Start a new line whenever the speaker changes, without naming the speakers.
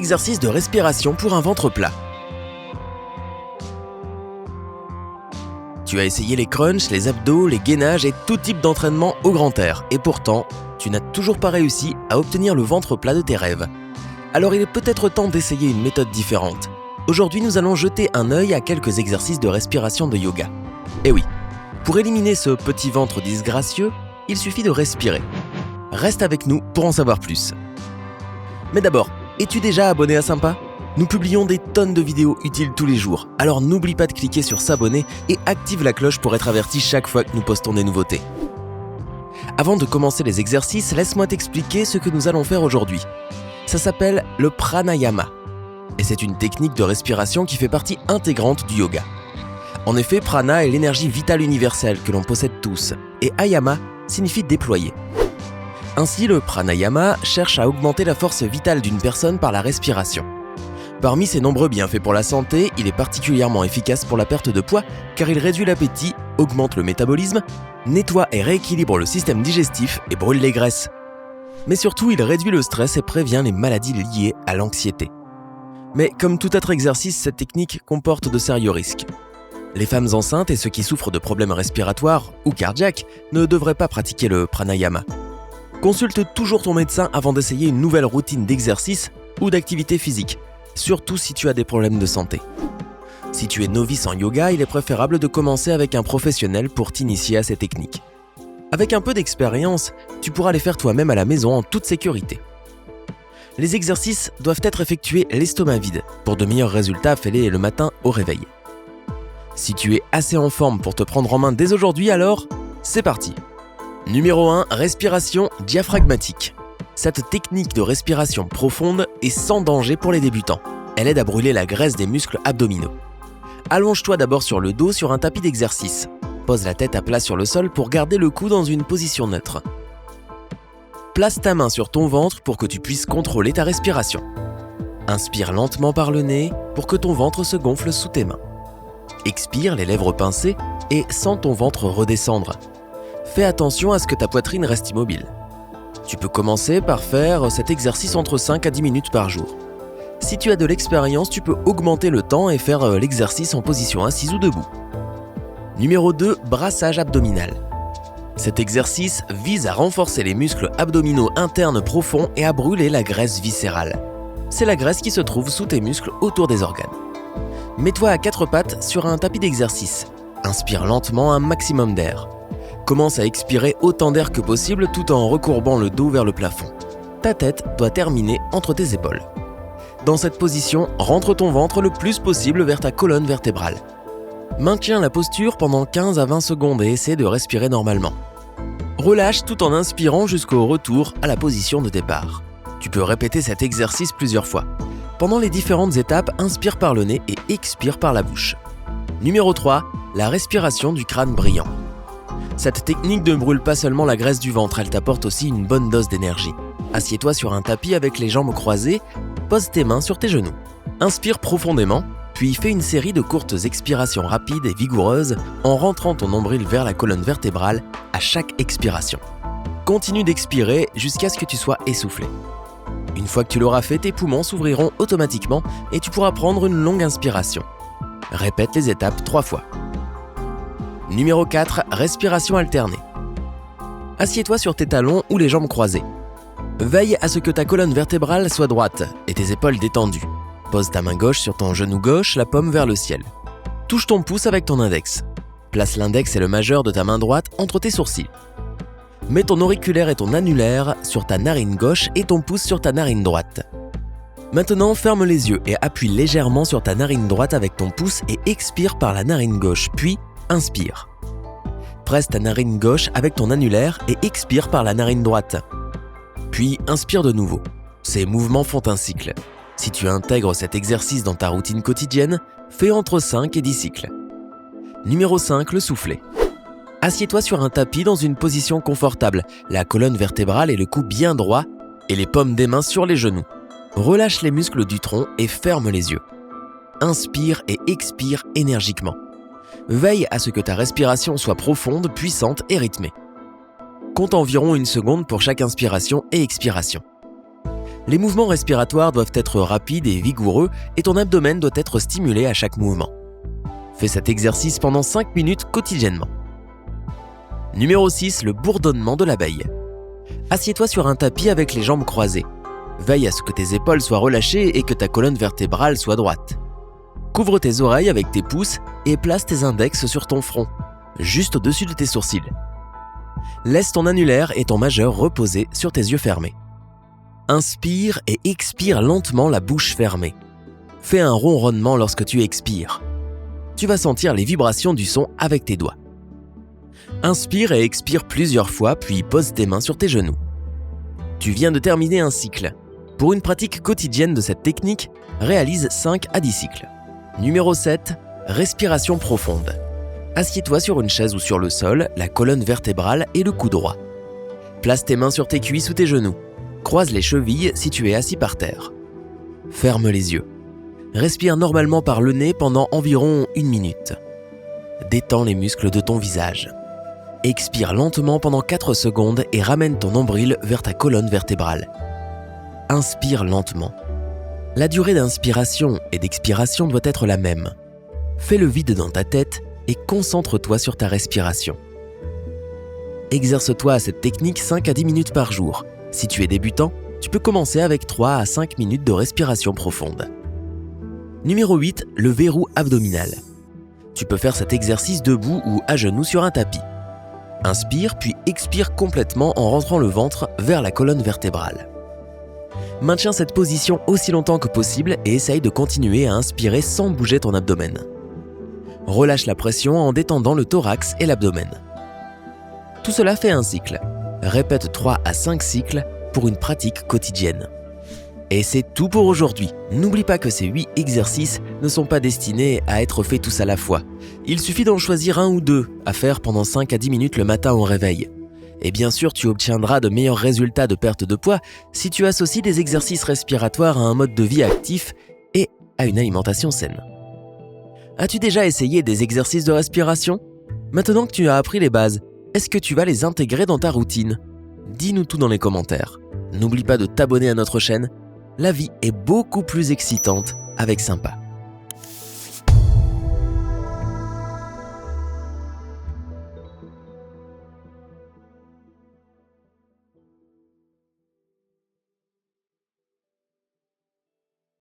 exercices de respiration pour un ventre plat. Tu as essayé les crunchs, les abdos, les gainages et tout type d'entraînement au grand air. Et pourtant, tu n'as toujours pas réussi à obtenir le ventre plat de tes rêves. Alors il est peut-être temps d'essayer une méthode différente. Aujourd'hui, nous allons jeter un œil à quelques exercices de respiration de yoga. Et oui, pour éliminer ce petit ventre disgracieux, il suffit de respirer. Reste avec nous pour en savoir plus. Mais d'abord, es-tu déjà abonné à Sympa ? Nous publions des tonnes de vidéos utiles tous les jours, alors n'oublie pas de cliquer sur s'abonner et active la cloche pour être averti chaque fois que nous postons des nouveautés. Avant de commencer les exercices, laisse-moi t'expliquer ce que nous allons faire aujourd'hui. Ça s'appelle le pranayama, et c'est une technique de respiration qui fait partie intégrante du yoga. En effet, prana est l'énergie vitale universelle que l'on possède tous, et ayama signifie déployer. Ainsi, le pranayama cherche à augmenter la force vitale d'une personne par la respiration. Parmi ses nombreux bienfaits pour la santé, il est particulièrement efficace pour la perte de poids car il réduit l'appétit, augmente le métabolisme, nettoie et rééquilibre le système digestif et brûle les graisses. Mais surtout, il réduit le stress et prévient les maladies liées à l'anxiété. Mais comme tout autre exercice, cette technique comporte de sérieux risques. Les femmes enceintes et ceux qui souffrent de problèmes respiratoires ou cardiaques ne devraient pas pratiquer le pranayama. Consulte toujours ton médecin avant d'essayer une nouvelle routine d'exercice ou d'activité physique, surtout si tu as des problèmes de santé. Si tu es novice en yoga, il est préférable de commencer avec un professionnel pour t'initier à ces techniques. Avec un peu d'expérience, tu pourras les faire toi-même à la maison en toute sécurité. Les exercices doivent être effectués l'estomac vide. Pour de meilleurs résultats, fais-les le matin au réveil. Si tu es assez en forme pour te prendre en main dès aujourd'hui, alors c'est parti. Numéro 1, respiration diaphragmatique. Cette technique de respiration profonde est sans danger pour les débutants. Elle aide à brûler la graisse des muscles abdominaux. Allonge-toi d'abord sur le dos sur un tapis d'exercice. Pose la tête à plat sur le sol pour garder le cou dans une position neutre. Place ta main sur ton ventre pour que tu puisses contrôler ta respiration. Inspire lentement par le nez pour que ton ventre se gonfle sous tes mains. Expire les lèvres pincées et sens ton ventre redescendre. Fais attention à ce que ta poitrine reste immobile. Tu peux commencer par faire cet exercice entre 5 à 10 minutes par jour. Si tu as de l'expérience, tu peux augmenter le temps et faire l'exercice en position assise ou debout. Numéro 2, brassage abdominal. Cet exercice vise à renforcer les muscles abdominaux internes profonds et à brûler la graisse viscérale. C'est la graisse qui se trouve sous tes muscles autour des organes. Mets-toi à 4 pattes sur un tapis d'exercice. Inspire lentement un maximum d'air. Commence à expirer autant d'air que possible tout en recourbant le dos vers le plafond. Ta tête doit terminer entre tes épaules. Dans cette position, rentre ton ventre le plus possible vers ta colonne vertébrale. Maintiens la posture pendant 15 à 20 secondes et essaie de respirer normalement. Relâche tout en inspirant jusqu'au retour à la position de départ. Tu peux répéter cet exercice plusieurs fois. Pendant les différentes étapes, inspire par le nez et expire par la bouche. Numéro 3, la respiration du crâne brillant. Cette technique ne brûle pas seulement la graisse du ventre, elle t'apporte aussi une bonne dose d'énergie. Assieds-toi sur un tapis avec les jambes croisées, pose tes mains sur tes genoux. Inspire profondément, puis fais une série de courtes expirations rapides et vigoureuses en rentrant ton nombril vers la colonne vertébrale à chaque expiration. Continue d'expirer jusqu'à ce que tu sois essoufflé. Une fois que tu l'auras fait, tes poumons s'ouvriront automatiquement et tu pourras prendre une longue inspiration. Répète les étapes 3 fois. Numéro 4, respiration alternée. Assieds-toi sur tes talons ou les jambes croisées. Veille à ce que ta colonne vertébrale soit droite et tes épaules détendues. Pose ta main gauche sur ton genou gauche, la paume vers le ciel. Touche ton pouce avec ton index. Place l'index et le majeur de ta main droite entre tes sourcils. Mets ton auriculaire et ton annulaire sur ta narine gauche et ton pouce sur ta narine droite. Maintenant, ferme les yeux et appuie légèrement sur ta narine droite avec ton pouce et expire par la narine gauche, puis inspire. Presse ta narine gauche avec ton annulaire et expire par la narine droite. Puis inspire de nouveau. Ces mouvements font un cycle. Si tu intègres cet exercice dans ta routine quotidienne, fais entre 5 et 10 cycles. Numéro 5, le soufflet. Assieds-toi sur un tapis dans une position confortable, la colonne vertébrale et le cou bien droit et les paumes des mains sur les genoux. Relâche les muscles du tronc et ferme les yeux. Inspire et expire énergiquement. Veille à ce que ta respiration soit profonde, puissante et rythmée. Compte environ 1 seconde pour chaque inspiration et expiration. Les mouvements respiratoires doivent être rapides et vigoureux et ton abdomen doit être stimulé à chaque mouvement. Fais cet exercice pendant 5 minutes quotidiennement. Numéro 6, le bourdonnement de l'abeille. Assieds-toi sur un tapis avec les jambes croisées. Veille à ce que tes épaules soient relâchées et que ta colonne vertébrale soit droite. Couvre tes oreilles avec tes pouces et place tes index sur ton front, juste au-dessus de tes sourcils. Laisse ton annulaire et ton majeur reposer sur tes yeux fermés. Inspire et expire lentement la bouche fermée. Fais un ronronnement lorsque tu expires. Tu vas sentir les vibrations du son avec tes doigts. Inspire et expire plusieurs fois, puis pose tes mains sur tes genoux. Tu viens de terminer un cycle. Pour une pratique quotidienne de cette technique, réalise 5 à 10 cycles. Numéro 7, respiration profonde. Assieds-toi sur une chaise ou sur le sol, la colonne vertébrale et le cou droit. Place tes mains sur tes cuisses ou tes genoux. Croise les chevilles si tu es assis par terre. Ferme les yeux. Respire normalement par le nez pendant environ 1 minute. Détends les muscles de ton visage. Expire lentement pendant 4 secondes et ramène ton nombril vers ta colonne vertébrale. Inspire lentement. La durée d'inspiration et d'expiration doit être la même. Fais le vide dans ta tête et concentre-toi sur ta respiration. Exerce-toi à cette technique 5 à 10 minutes par jour. Si tu es débutant, tu peux commencer avec 3 à 5 minutes de respiration profonde. Numéro 8, le verrou abdominal. Tu peux faire cet exercice debout ou à genoux sur un tapis. Inspire puis expire complètement en rentrant le ventre vers la colonne vertébrale. Maintiens cette position aussi longtemps que possible et essaye de continuer à inspirer sans bouger ton abdomen. Relâche la pression en détendant le thorax et l'abdomen. Tout cela fait un cycle. Répète 3 à 5 cycles pour une pratique quotidienne. Et c'est tout pour aujourd'hui. N'oublie pas que ces 8 exercices ne sont pas destinés à être faits tous à la fois. Il suffit d'en choisir un ou deux à faire pendant 5 à 10 minutes le matin au réveil. Et bien sûr, tu obtiendras de meilleurs résultats de perte de poids si tu associes des exercices respiratoires à un mode de vie actif et à une alimentation saine. As-tu déjà essayé des exercices de respiration ? Maintenant que tu as appris les bases, est-ce que tu vas les intégrer dans ta routine ? Dis-nous tout dans les commentaires. N'oublie pas de t'abonner à notre chaîne. La vie est beaucoup plus excitante avec Sympa.